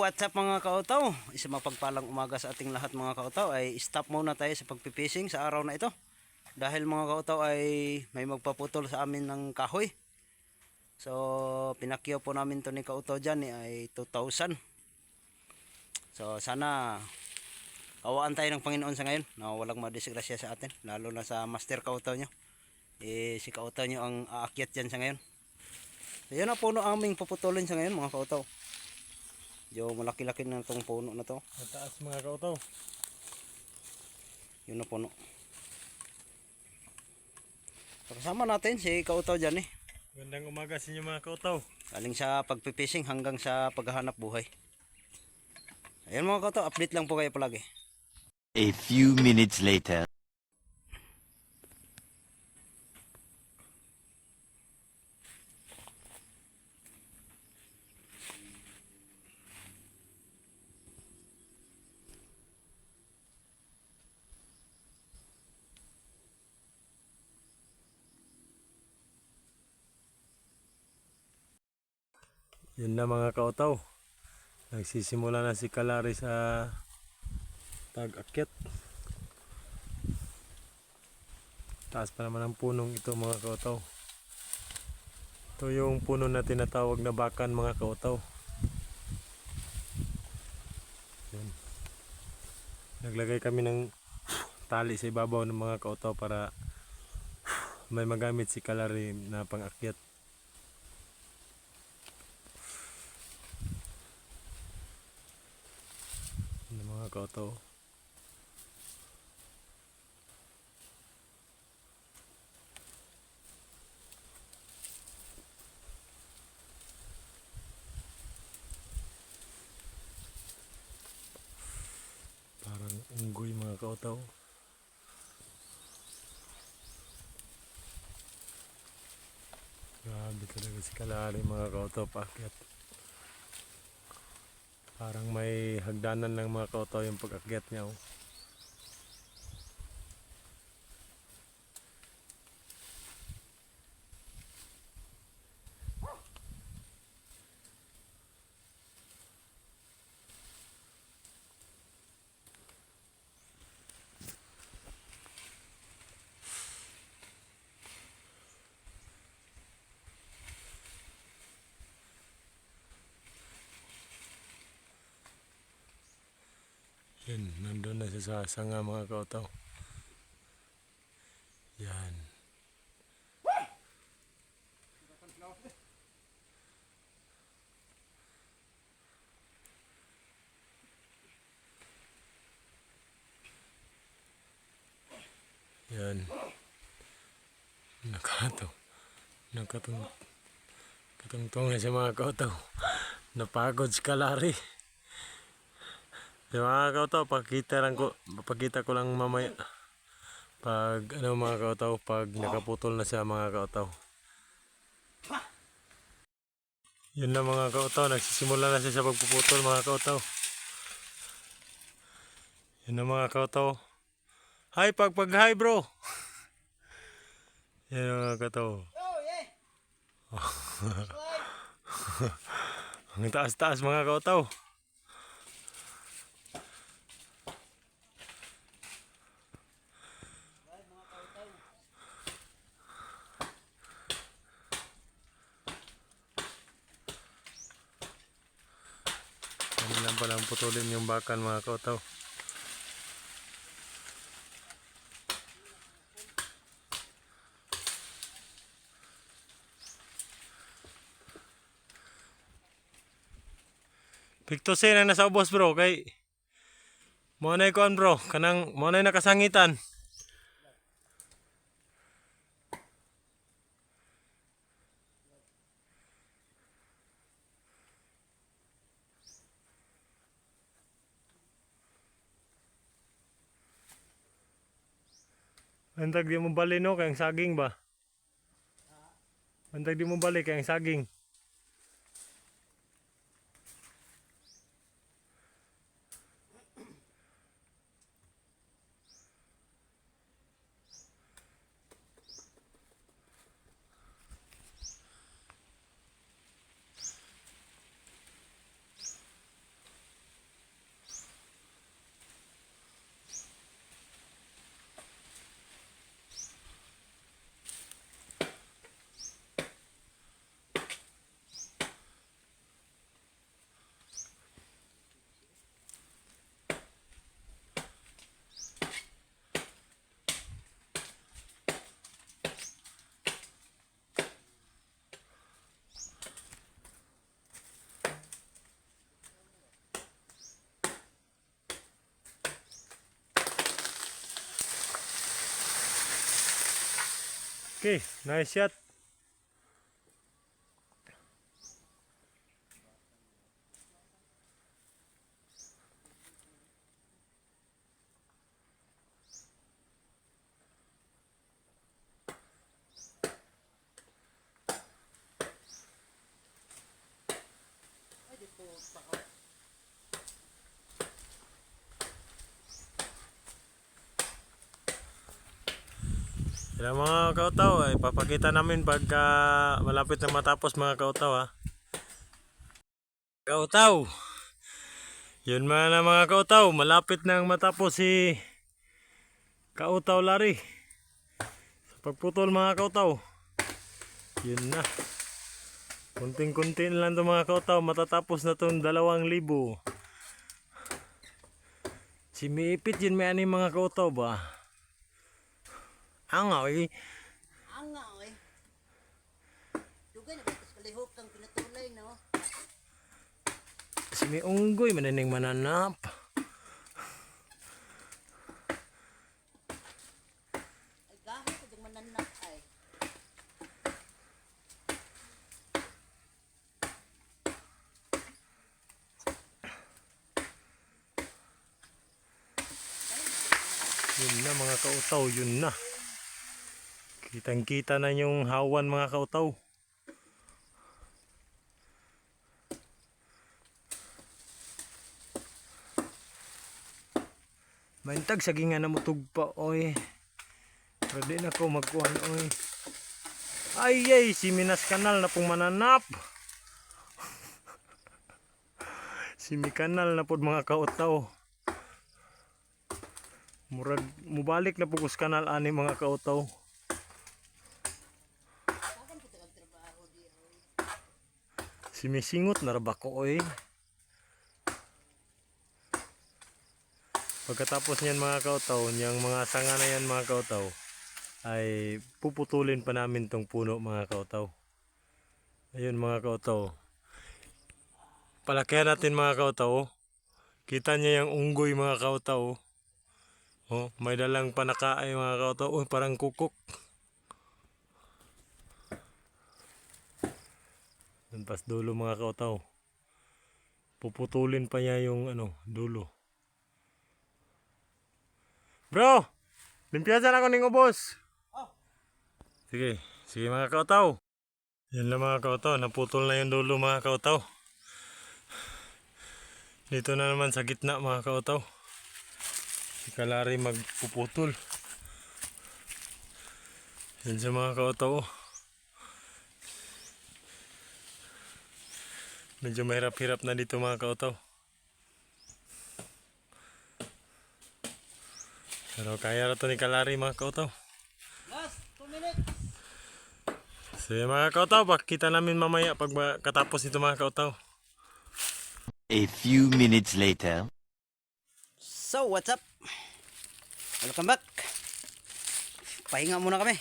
what's up mga kautaw? Isa mapagpalang umaga sa ating lahat mga kautaw. Ay stop muna tayo sa pagpipishing sa araw na ito. Dahil mga kautaw ay may magpaputol sa amin ng kahoy. So pinakyaw po namin to ni kautaw dyan ay 2,000. So sana kawaan tayo ng Panginoon sa ngayon na walang madisgrasya sa atin. Lalo na sa master kautaw nyo. Si kautaw nyo ang aakyat dyan sa ngayon. So yan na puno aming paputulin sa ngayon mga kautaw. Yung malaki-laki na itong puno na to. Mataas mga kautaw. Yun na puno. So, kasama natin si kautaw dyan eh. Gandang umaga sa inyo mga kautaw. Galing sa pagpipishing hanggang sa paghahanap buhay. Ayan mga kautaw, update lang po kayo palagi. A few minutes later. Yun na mga kautaw. Nagsisimula na si Kalari sa pag-akyat. Taas pa naman ang punong ito mga kautaw. Ito yung puno na tinatawag na bakan mga kautaw. Yan. Naglagay kami ng tali sa ibabaw ng mga kautaw para may magamit si Kalari na pang-akyat. Mga kautaw. Parang unggoy mga kautaw. Grabe talaga si Kalari mga kautaw paakyat. Parang may hagdanan ng mga kautaw yung pag-akyat niya. Oh. Yan, nandun na siya sa sanga mga kautaw. Yan. Yan. Katungtong na siya mga kautaw. Napagod si Kalari. Mga kautaw, pakita ko lang mamaya. Pag mga kautaw, pag nakaputol na siya mga kautaw. Yun na mga kautaw, nagsisimula na siya sa pagpuputol mga kautaw. Yun na mga kautaw. Hi, hi bro. Yan mga kautaw. Ang taas-taas mga kautaw. Lang pa lang putulin yung bakan mga kautaw. Pictosin ang nasa ubos bro kay mo na ikuan bro kanang mo na nakasangitan. Antag di mo bali no kayang saging ba? Antag di mo bali kayang saging. Okay, nice shot. Yan mga kautaw, ay papakita namin pagka malapit na matapos mga kautaw ha. Kautaw! Yun na mga kautaw, malapit na matapos si Kautaw Larry. Sa pagputol mga kautaw. Yun na. Kunting-kunti na lang ito mga kautaw, matatapos na itong 2,000. Si Miipit yun may ani mga kautaw ba? Angay. Angay. Dugay na batas kalihok kang pinatulay, no? Si may unggoy mananing mananap. Ay, gahit ko yung mananak ay. Yun na mga kautaw, yun na. Kitang-kita na yung hawan mga kautaw. Maintag saging nga namutug pa oy. Pwede na ko magkuhan oy. Ay si Minas Kanal na pong mananap. Si Mi Kanal na pod mga kautaw. Murag mubalik na pugos kanal ani mga kautaw. Si Misingot na raba ko oy. Pagkatapos niyan mga kautaw, niyang mga sanga na yan mga kautaw, ay puputulin pa namin tong puno mga kautaw. Ayun mga kautaw. Palakihan natin mga kautaw. Kita niya yung unggoy mga kautaw. Oh, may dalang panakaay mga kautaw. Oh, parang kukok. Pas dulo mga kautaw. Puputulin pa niya yung dulo. Bro, limpiasan ako ning ubos. Sige, sige mga kautaw. Yan lang mga kautaw, naputol na yung dulo mga kautaw. Dito na naman sa gitna mga kautaw. Si Kalari magpuputol. Yan sa mga kautaw. Medyo mahirap-hirap na dito mga kautaw. Pero kaya na to ni Kalari mga kautaw. Last 2 minutes. Sige mga kautaw, pakita namin mamaya pag katapos nito mga kautaw. A few minutes later. So, what's up? Welcome back. Pahinga muna kami.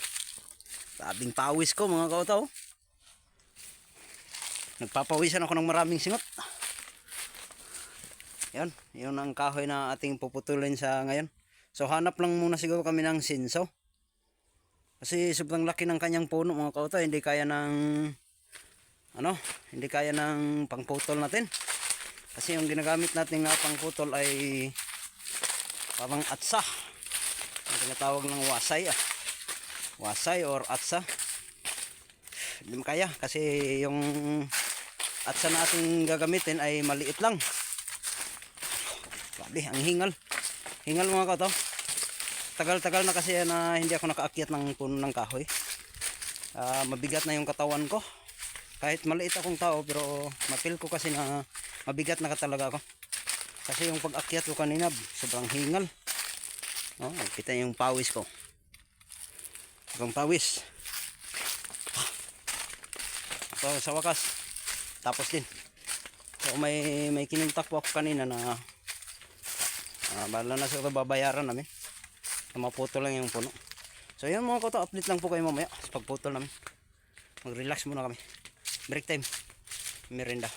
Sabing pawis ko mga kautaw. Nagpapawisan ako ng maraming singot. Yan, yun ang kahoy na ating puputulin sa ngayon. So hanap lang muna siguro kami ng sinso. Kasi sobrang laki ng kanyang puno mga kautaw, hindi kaya ng hindi kaya ng pangputol natin. Kasi yung ginagamit natin na pangputol ay parang atsa. Ang tinatawag ng wasay wasay or atsa. Hindi kaya kasi yung atsa na ating gagamitin ay maliit lang. Grabe, ang hingal. Hingal mga kautaw. Tagal-tagal na kasi na hindi ako nakaakyat ng puno ng kahoy. Mabigat na yung katawan ko. Kahit maliit akong tao pero mapil ko kasi na mabigat na talaga ako. Kasi yung pag-akyat ko kanina sobrang hingal. Oh, kita yung pawis ko. Sobrang pawis. So sa wakas tapos din. So may kinuntak po ako kanina na bahala na sa babayaran namin. Maputol lang yung puno. So yun mga kautaw, update lang po kayo mamaya sa pagputol namin. Mag-relax muna kami. Break time. Merienda.